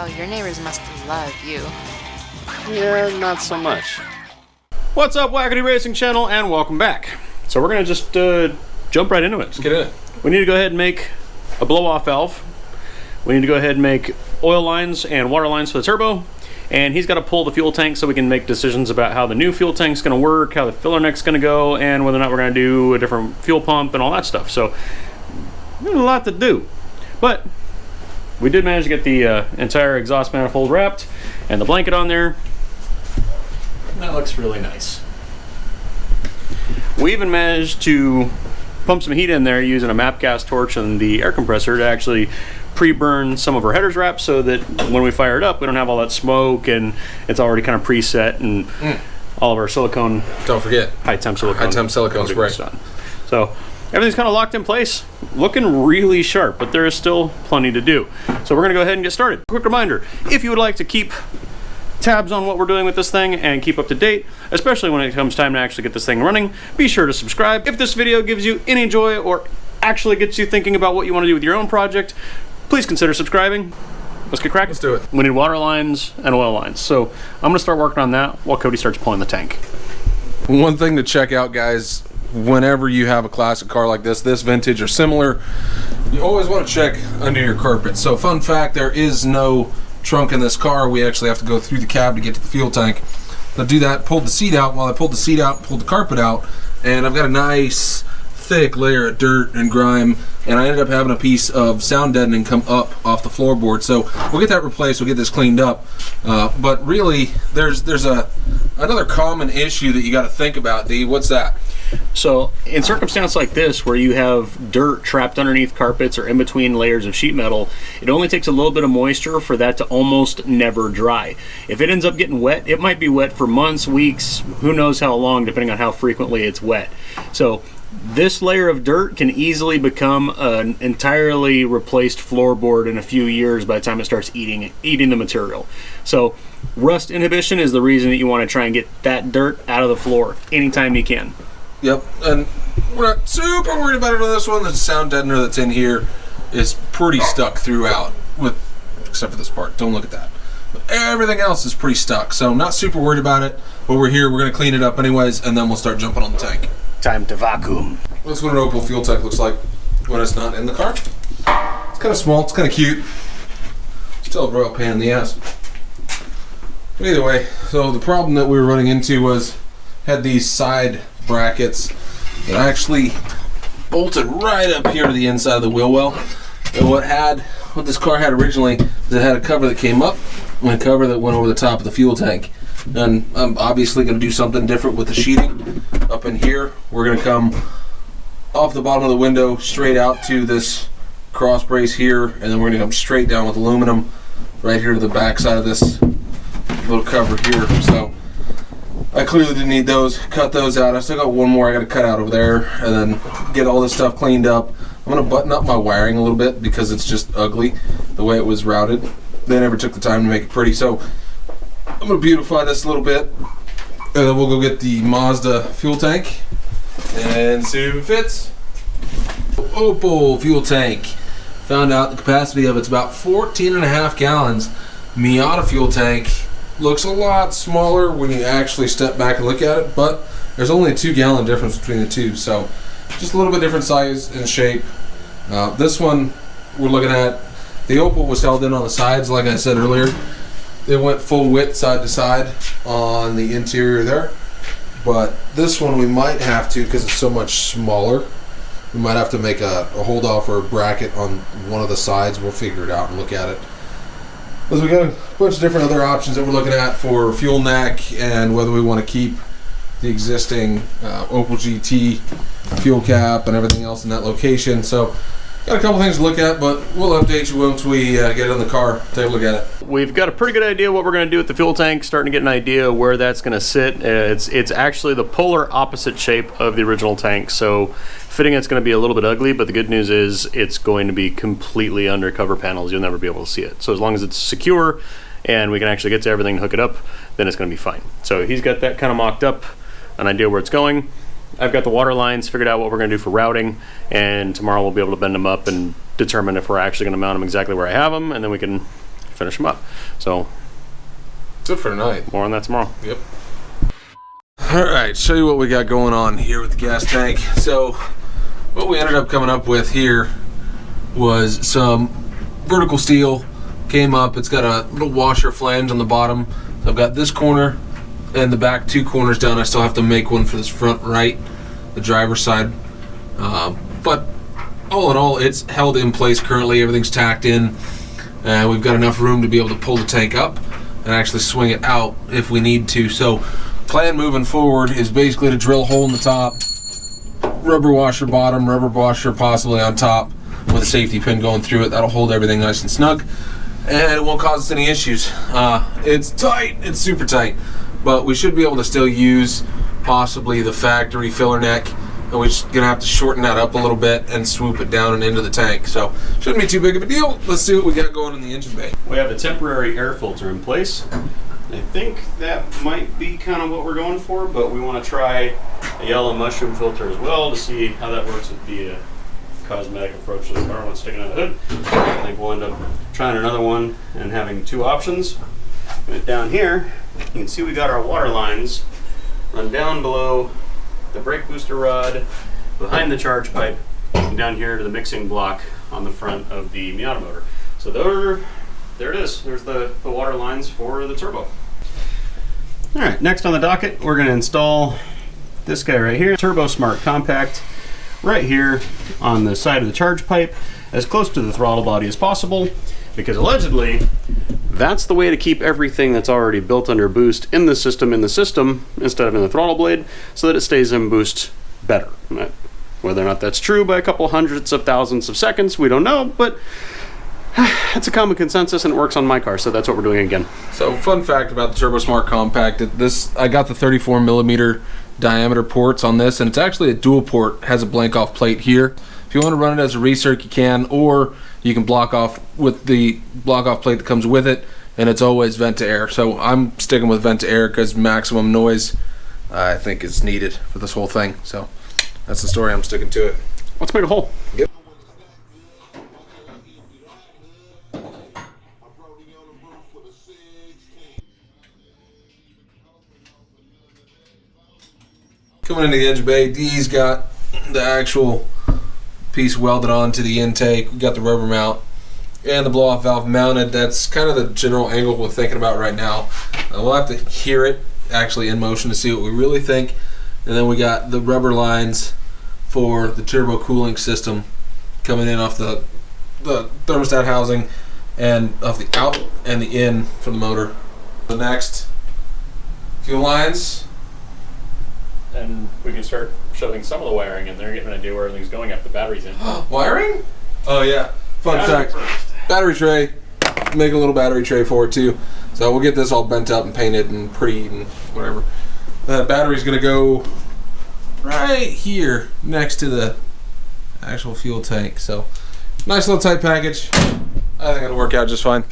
Oh, your neighbors must love you. Yeah, not so much. What's up, Wackety Racing Channel, and welcome back. So we're gonna just jump right into it. Let's get in it. We need to go ahead and make a blow-off valve. We need to go ahead and make oil lines and water lines for the turbo. And he's got to pull the fuel tank so we can make decisions about how the new fuel tank's going to work, how the filler neck's going to go, and whether or not we're going to do a different fuel pump and all that stuff. So, there's a lot to do. But, we did manage to get the entire exhaust manifold wrapped and the blanket on there. That looks really nice. We even managed to pump some heat in there using a MAP gas torch and the air compressor to actually pre-burn some of our headers wraps so that when we fire it up we don't have all that smoke and it's already kind of preset and all of our silicone, don't forget, high temp silicone spray. So everything's kind of locked in place, looking really sharp, but there is still plenty to do. So we're gonna go ahead and get started. Quick reminder, if you would like to keep tabs on what we're doing with this thing and keep up to date, especially when it comes time to actually get this thing running, be sure to subscribe. If this video gives you any joy or actually gets you thinking about what you want to do with your own project, please consider subscribing. Let's get cracking. Let's do it. We need water lines and oil lines. So I'm gonna start working on that while Cody starts pulling the tank. One thing to check out, guys, whenever you have a classic car like this vintage or similar, you always want to check under your carpet. So fun fact, there is no trunk in this car. We actually have to go through the cab to get to the fuel tank. To do that, pulled the seat out. While I pulled the seat out, pulled the carpet out, and I've got a nice thick layer of dirt and grime, and I ended up having a piece of sound deadening come up off the floorboard. So we'll get that replaced, we'll get this cleaned up. But really, there's another common issue that you got to think about, D. What's that? So in circumstance like this where you have dirt trapped underneath carpets or in between layers of sheet metal, it only takes a little bit of moisture for that to almost never dry. If it ends up getting wet, it might be wet for months, weeks, who knows how long, depending on how frequently it's wet. So this layer of dirt can easily become an entirely replaced floorboard in a few years by the time it starts eating the material. So rust inhibition is the reason that you want to try and get that dirt out of the floor anytime you can. Yep, and we're not super worried about it on this one. The sound deadener that's in here is pretty stuck throughout, except for this part. Don't look at that. But everything else is pretty stuck, so I'm not super worried about it. But we're here, we're going to clean it up anyways, and then we'll start jumping on the tank. Time to vacuum. That's what an Opel fuel tank looks like when it's not in the car. It's kind of small, it's kind of cute. Still a royal pain in the ass. But either way, so the problem that we were running into was had these side brackets that actually bolted right up here to the inside of the wheel well. And what this car had originally is it had a cover that came up and a cover that went over the top of the fuel tank. And I'm obviously going to do something different with the sheeting up in here. We're going to come off the bottom of the window straight out to this cross brace here, and then we're going to come straight down with aluminum right here to the back side of this little cover here. So I clearly didn't need those. Cut those out. I still got one more I got to cut out over there, and then get all this stuff cleaned up. I'm going to button up my wiring a little bit because it's just ugly the way it was routed. They never took the time to make it pretty. So I'm going to beautify this a little bit, and then we'll go get the Mazda fuel tank and see if it fits. Opel fuel tank. Found out the capacity of it's about 14.5 gallons. Miata fuel tank looks a lot smaller when you actually step back and look at it, but there's only a 2-gallon difference between the two, so just a little bit different size and shape. This one we're looking at, the Opel was held in on the sides like I said earlier. It went full width side to side on the interior there, but this one we might have to, because it's so much smaller, we might have to make a hold off or a bracket on one of the sides. We'll figure it out and look at it. Because we got a bunch of different other options that we're looking at for fuel neck and whether we want to keep the existing Opel GT fuel cap and everything else in that location. So got a couple things to look at, but we'll update you once we get in the car, take a look at it. We've got a pretty good idea what we're going to do with the fuel tank, starting to get an idea where that's going to sit. It's actually the polar opposite shape of the original tank, so fitting it's going to be a little bit ugly, but the good news is it's going to be completely under cover panels. You'll never be able to see it. So as long as it's secure and we can actually get to everything and hook it up, then it's going to be fine. So he's got that kind of mocked up, an idea where it's going. I've got the water lines figured out what we're going to do for routing, and tomorrow we'll be able to bend them up and determine if we're actually going to mount them exactly where I have them, and then we can finish them up. So good for tonight. More on that tomorrow. Yep. All right, show you what we got going on here with the gas tank. So what we ended up coming up with here was some vertical steel. Came up, it's got a little washer flange on the bottom. So I've got this corner and the back 2 corners down. I still have to make one for this front right, the driver's side. But all in all, it's held in place currently. Everything's tacked in. We've got enough room to be able to pull the tank up and actually swing it out if we need to. So plan moving forward is basically to drill a hole in the top, rubber washer bottom, rubber washer possibly on top with a safety pin going through it. That'll hold everything nice and snug, and it won't cause us any issues. It's tight, it's super tight, but we should be able to still use possibly the factory filler neck, and we're just gonna have to shorten that up a little bit and swoop it down and into the tank. So shouldn't be too big of a deal. Let's see what we got going in the engine bay. We have a temporary air filter in place. I think that might be kind of what we're going for, but we want to try a yellow mushroom filter as well to see how that works with the cosmetic approach to the car when sticking out the hood. I think we'll end up trying another one and having 2 options. But down here, you can see we got our water lines run down below the brake booster rod, behind the charge pipe, and down here to the mixing block on the front of the Miata motor. So there it is. There's the water lines for the turbo. All right, next on the docket, we're going to install this guy right here, Turbo Smart Compact, right here on the side of the charge pipe, as close to the throttle body as possible, because allegedly that's the way to keep everything that's already built under boost in the system instead of in the throttle blade, so that it stays in boost better. Whether or not that's true by a couple hundreds of thousands of seconds, we don't know, but it's a common consensus and it works on my car, so that's what we're doing again. So fun fact about the Turbo Smart Compact, I got the 34mm diameter ports on this, and it's actually a dual port, has a blank off plate here. If you want to run it as a recirc, you can, or you can block off with the block off plate that comes with it, and it's always vent to air. So I'm sticking with vent to air because maximum noise I think is needed for this whole thing. So that's the story, I'm sticking to it. Let's make a hole. Yep. Coming into the engine bay, Dee's got the actual piece welded onto the intake. We got the rubber mount and the blow-off valve mounted. That's kind of the general angle we're thinking about right now. We'll have to hear it actually in motion to see what we really think. And then we got the rubber lines for the turbo cooling system coming in off the thermostat housing and off the out and the in for the motor. The next fuel lines. And we can start shoving some of the wiring in there, getting an idea where everything's going after the battery's in. Wiring? Oh yeah. Fun fact. Battery tray. Make a little battery tray for it too. So we'll get this all bent up and painted and pretty and whatever. The battery's gonna go right here next to the actual fuel tank. So nice little tight package. I think it'll work out just fine.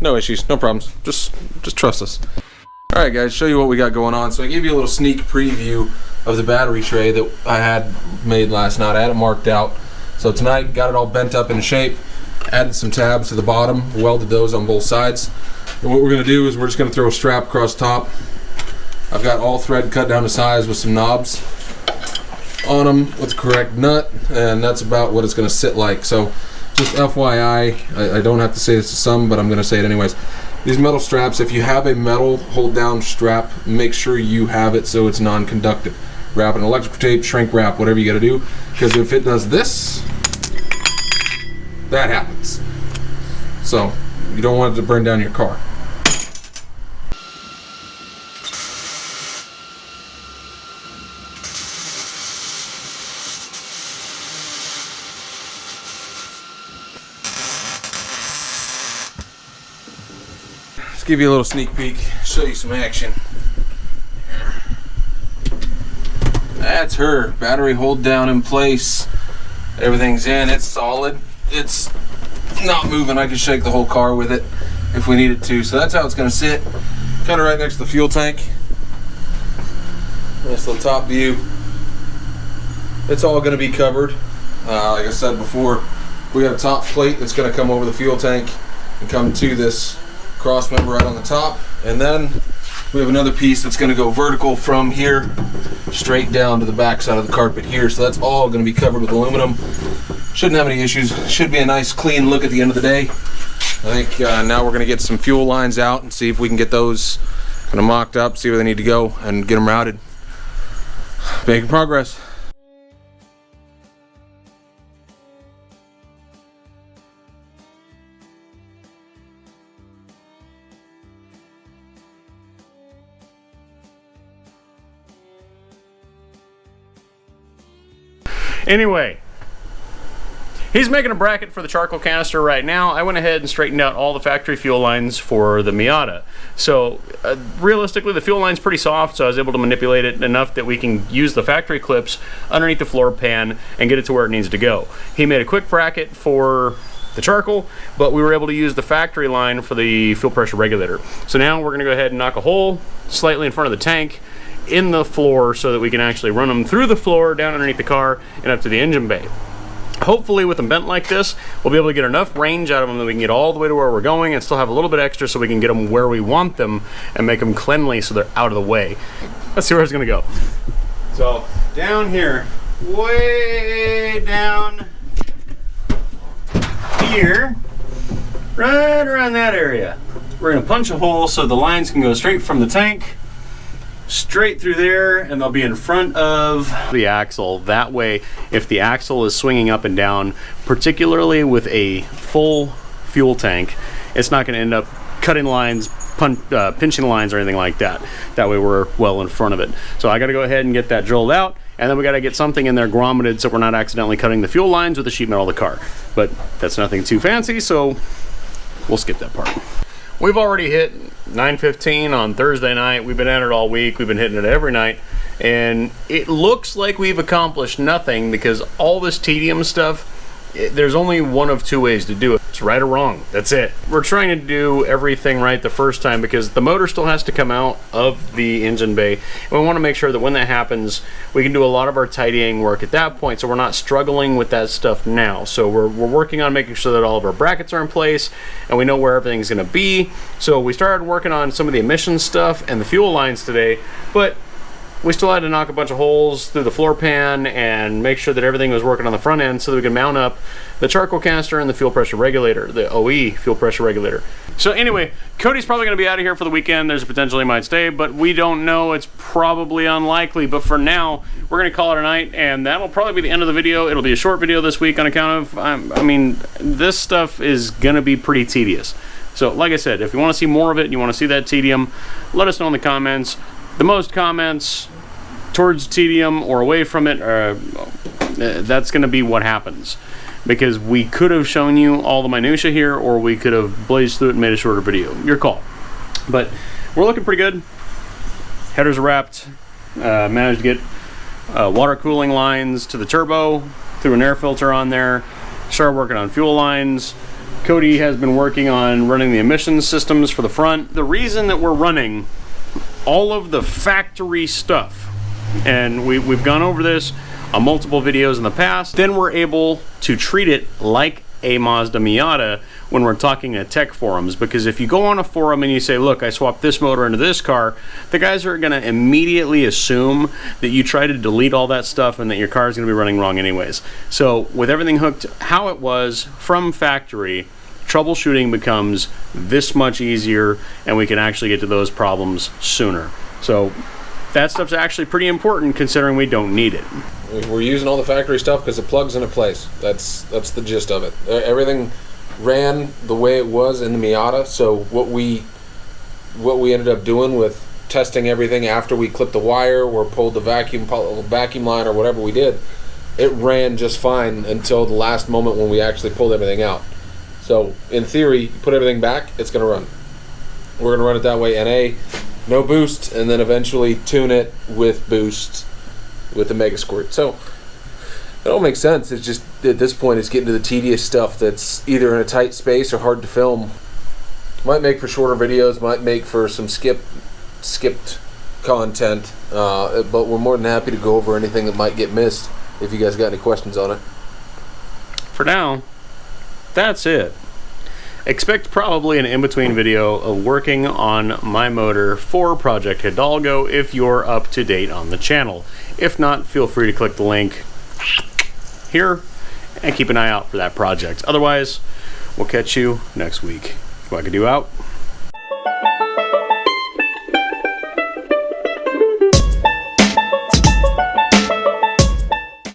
No issues, no problems. Just trust us. Alright guys, show you what we got going on. So I gave you a little sneak preview of the battery tray that I had made last night. I had it marked out. So tonight, got it all bent up in shape, added some tabs to the bottom, welded those on both sides. And what we're going to do is we're just going to throw a strap across the top. I've got all thread cut down to size with some knobs on them with the correct nut, and that's about what it's going to sit like. So just FYI, I don't have to say this to some, but I'm going to say it anyways. These metal straps, if you have a metal hold down strap, make sure you have it so it's non-conductive. Wrap an electrical tape, shrink wrap, whatever you got to do, because if it does this, that happens. So you don't want it to burn down your car. Give you a little sneak peek, show you some action. That's her battery hold down in place. Everything's in, it's solid. It's not moving. I can shake the whole car with it if we needed to. So that's how it's going to sit, kind of right next to the fuel tank. Nice little top view. It's all going to be covered. Like I said before, we got a top plate that's going to come over the fuel tank and come to this cross member right on the top, and then we have another piece that's going to go vertical from here straight down to the back side of the carpet here. So that's all going to be covered with aluminum. Shouldn't have any issues. Should be a nice clean look at the end of the day. I think now we're going to get some fuel lines out and see if we can get those kind of mocked up, see where they need to go, and get them routed. Making progress. Anyway, he's making a bracket for the charcoal canister right now. I went ahead and straightened out all the factory fuel lines for the Miata. So realistically, the fuel line's pretty soft, so I was able to manipulate it enough that we can use the factory clips underneath the floor pan and get it to where it needs to go. He made a quick bracket for the charcoal, but we were able to use the factory line for the fuel pressure regulator. So now we're going to go ahead and knock a hole slightly in front of the tank in the floor so that we can actually run them through the floor, down underneath the car, and up to the engine bay. Hopefully with them bent like this, we'll be able to get enough range out of them that we can get all the way to where we're going and still have a little bit extra so we can get them where we want them and make them cleanly so they're out of the way. Let's see where it's gonna go. So down here, way down here, right around that area, we're gonna punch a hole so the lines can go straight from the tank straight through there, and they'll be in front of the axle. That way, if the axle is swinging up and down, particularly with a full fuel tank, it's not going to end up cutting lines, pinching lines or anything like that. That way we're well in front of it. So I got to go ahead and get that drilled out, and then we got to get something in there grommeted so we're not accidentally cutting the fuel lines with the sheet metal of the car. But that's nothing too fancy, so we'll skip that part. We've already hit 9:15 on Thursday night. We've been at it all week. We've been hitting it every night. And it looks like we've accomplished nothing because all this tedium stuff, there's only one of two ways to do it. It's right or wrong. That's it. We're trying to do everything right the first time because the motor still has to come out of the engine bay. And we want to make sure that when that happens, we can do a lot of our tidying work at that point so we're not struggling with that stuff now. So we're working on making sure that all of our brackets are in place and we know where everything's going to be. So we started working on some of the emissions stuff and the fuel lines today, but we still had to knock a bunch of holes through the floor pan and make sure that everything was working on the front end so that we could mount up the charcoal canister and the fuel pressure regulator, the OE fuel pressure regulator. So anyway, Cody's probably going to be out of here for the weekend. There's a potential he might stay, but we don't know. It's probably unlikely, but for now, we're going to call it a night, and that'll probably be the end of the video. It'll be a short video this week on account of, I mean, this stuff is going to be pretty tedious. So like I said, if you want to see more of it and you want to see that tedium, let us know in the comments. The most comments towards tedium or away from it, that's going to be what happens. Because we could have shown you all the minutia here, or we could have blazed through it and made a shorter video. Your call. But we're looking pretty good. Headers are wrapped. Managed to get water cooling lines to the turbo through an air filter on there. Started working on fuel lines. Cody has been working on running the emissions systems for the front. The reason that we're running all of the factory stuff, and we've gone over this on multiple videos in the past, then we're able to treat it like a Mazda Miata when we're talking at tech forums, because if you go on a forum and you say, look, I swapped this motor into this car, the guys are going to immediately assume that you try to delete all that stuff and that your car is going to be running wrong anyways. So with everything hooked how it was from factory, troubleshooting becomes this much easier and we can actually get to those problems sooner. So that stuff's actually pretty important considering we don't need it. We're using all the factory stuff because the plug's in a place. That's the gist of it. Everything ran the way it was in the Miata, so what we ended up doing with testing everything after we clipped the wire or pulled the vacuum line or whatever we did, it ran just fine until the last moment when we actually pulled everything out. So in theory, you put everything back, it's going to run. We're going to run it that way, NA, no boost, and then eventually tune it with boost with the Mega Squirt. So it all makes sense. It's just at this point it's getting to the tedious stuff that's either in a tight space or hard to film. Might make for shorter videos, might make for some skipped content, but we're more than happy to go over anything that might get missed if you guys got any questions on it. For now, that's it. Expect probably an in-between video of working on my motor for Project Hidalgo if you're up to date on the channel. If not, feel free to click the link here and keep an eye out for that project. Otherwise, we'll catch you next week. Wackadoo out.